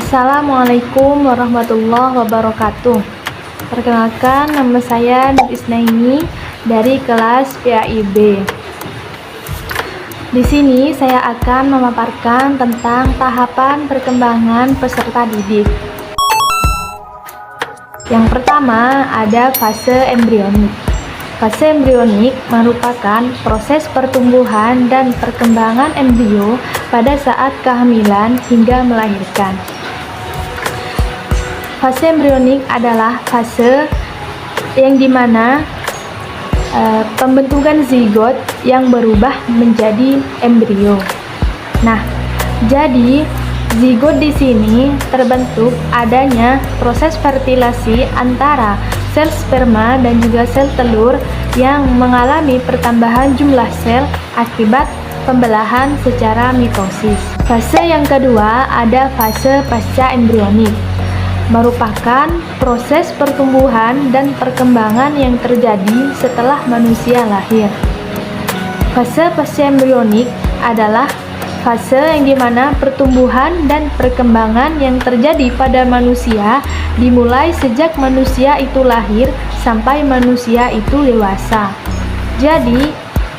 Assalamualaikum warahmatullahi wabarakatuh. Perkenalkan, nama saya Nur Isnaini dari kelas PAIB. Di sini saya akan memaparkan tentang tahapan perkembangan peserta didik. Yang pertama ada fase embrionik. Fase embrionik merupakan proses pertumbuhan dan perkembangan embrio pada saat kehamilan hingga melahirkan. Fase embrionik adalah fase yang dimana pembentukan zigot yang berubah menjadi embrio. Nah, jadi zigot di sini terbentuk adanya proses fertilasi antara sel sperma dan juga sel telur yang mengalami pertambahan jumlah sel akibat pembelahan secara mitosis. Fase yang kedua ada fase pasca embrionik, merupakan proses pertumbuhan dan perkembangan yang terjadi setelah manusia lahir. Fase pasca embrionik adalah fase yang dimana pertumbuhan dan perkembangan yang terjadi pada manusia dimulai sejak manusia itu lahir sampai manusia itu dewasa. Jadi,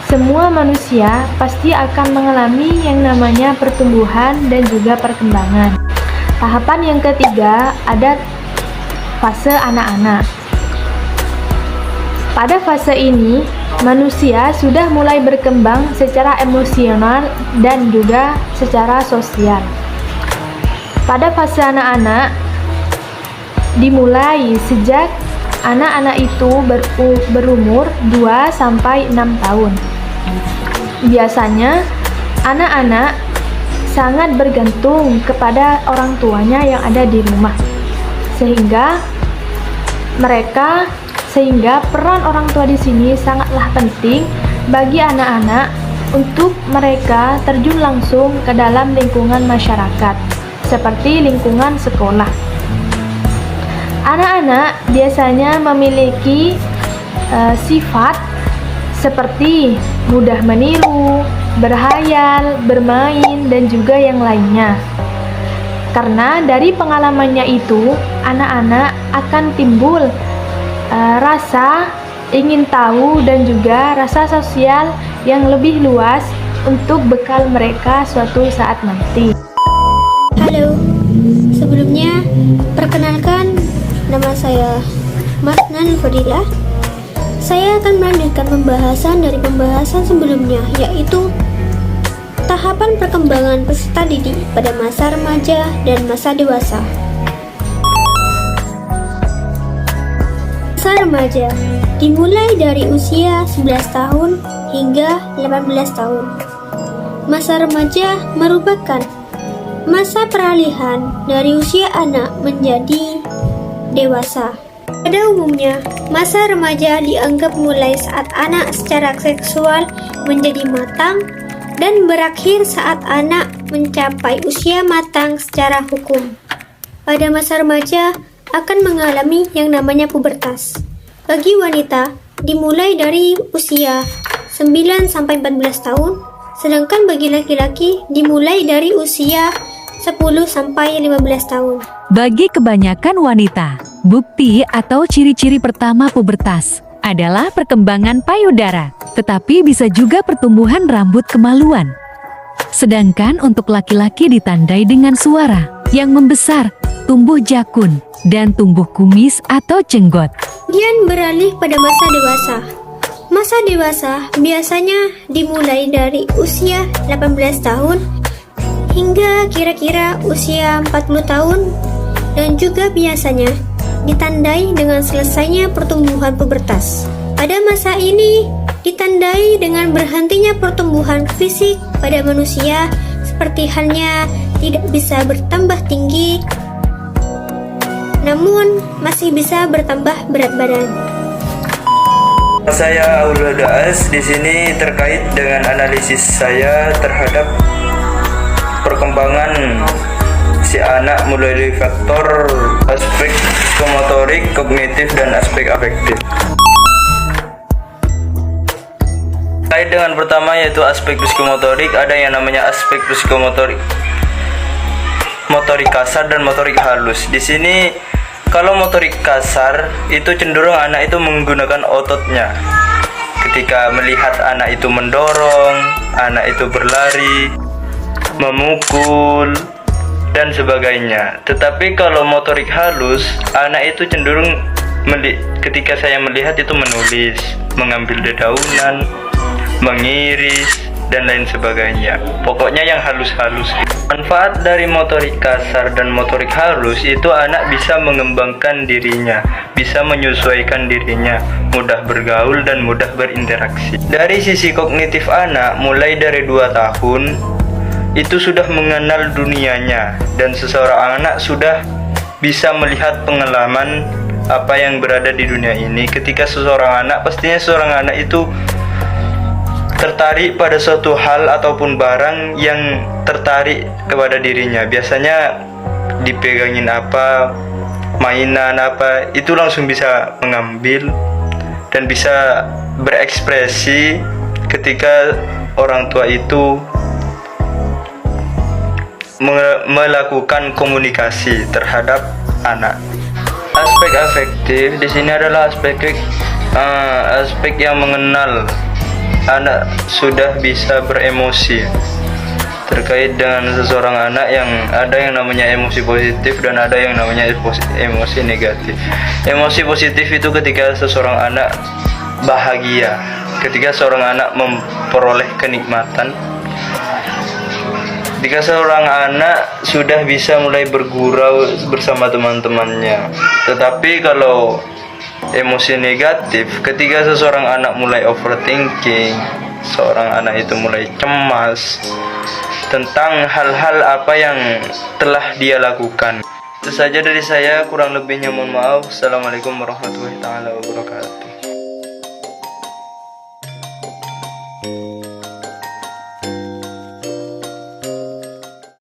semua manusia pasti akan mengalami yang namanya pertumbuhan dan juga perkembangan. Tahapan yang ketiga ada fase anak-anak. Pada fase ini, manusia sudah mulai berkembang secara emosional dan juga secara sosial. Pada fase anak-anak, dimulai sejak anak-anak itu berumur 2-6 tahun. Biasanya, anak-anak sangat bergantung kepada orang tuanya yang ada di rumah. Sehingga peran orang tua di sini sangatlah penting bagi anak-anak untuk mereka terjun langsung ke dalam lingkungan masyarakat, seperti lingkungan sekolah. Anak-anak biasanya memiliki sifat seperti mudah meniru, berhayal, bermain, dan juga yang lainnya. Karena dari pengalamannya itu, anak-anak akan timbul rasa ingin tahu dan juga rasa sosial yang lebih luas untuk bekal mereka suatu saat nanti. Halo, sebelumnya perkenalkan, nama saya Masnan Fadilah. Saya akan melanjutkan pembahasan dari pembahasan sebelumnya, yaitu tahapan perkembangan peserta didik pada masa remaja dan masa dewasa. Masa remaja dimulai dari usia 11 tahun hingga 18 tahun. Masa remaja merupakan masa peralihan dari usia anak menjadi dewasa. Pada umumnya, masa remaja dianggap mulai saat anak secara seksual menjadi matang dan berakhir saat anak mencapai usia matang secara hukum. Pada masa remaja akan mengalami yang namanya pubertas. Bagi wanita, dimulai dari usia 9-14 tahun, sedangkan bagi laki-laki dimulai dari usia 10-15 tahun. Bagi kebanyakan wanita, bukti atau ciri-ciri pertama pubertas adalah perkembangan payudara, tetapi bisa juga pertumbuhan rambut kemaluan. Sedangkan untuk laki-laki ditandai dengan suara yang membesar, tumbuh jakun, dan tumbuh kumis atau jenggot. Kemudian beralih pada masa dewasa. Masa dewasa biasanya dimulai dari usia 18 tahun hingga kira-kira usia 40 tahun dan juga biasanya ditandai dengan selesainya pertumbuhan pubertas. Pada masa ini ditandai dengan berhentinya pertumbuhan fisik pada manusia, seperti halnya tidak bisa bertambah tinggi, namun masih bisa bertambah berat badan. Saya Aulul Daas di sini terkait dengan analisis saya terhadap perkembangan si anak mulai dari faktor aspek psikomotorik, kognitif, dan aspek afektif. Terkait dengan pertama yaitu aspek psikomotorik, ada yang namanya aspek psikomotorik. motorik kasar dan motorik halus. Di sini kalau motorik kasar itu cenderung anak itu menggunakan ototnya. Ketika melihat anak itu mendorong, anak itu berlari, memukul, dan sebagainya. Tetapi kalau motorik halus, anak itu cenderung ketika saya melihat itu menulis, mengambil dedaunan, mengiris, dan lain sebagainya. Pokoknya yang halus-halus. Manfaat dari motorik kasar dan motorik halus itu anak bisa mengembangkan dirinya, bisa menyesuaikan dirinya, mudah bergaul dan mudah berinteraksi. Dari sisi kognitif anak, mulai dari 2 tahun itu sudah mengenal dunianya, dan seseorang anak sudah bisa melihat pengalaman apa yang berada di dunia ini. Ketika seseorang anak, pastinya seseorang anak itu tertarik pada suatu hal ataupun barang yang tertarik kepada dirinya. Biasanya dipegangin apa, mainan apa, itu langsung bisa mengambil dan bisa berekspresi ketika orang tua itu melakukan komunikasi terhadap anak. Aspek afektif di sini adalah aspek yang mengenal. Anak sudah bisa beremosi terkait dengan seseorang anak, yang ada yang namanya emosi positif dan ada yang namanya emosi negatif. Emosi positif itu ketika seseorang anak bahagia, ketika seorang anak memperoleh kenikmatan, ketika seorang anak sudah bisa mulai bergurau bersama teman-temannya. Tetapi kalau emosi negatif, ketika seseorang anak mulai overthinking, seorang anak itu mulai cemas tentang hal-hal apa yang telah dia lakukan. Itu saja dari saya, kurang lebihnya mohon maaf. Assalamualaikum warahmatullahi wabarakatuh.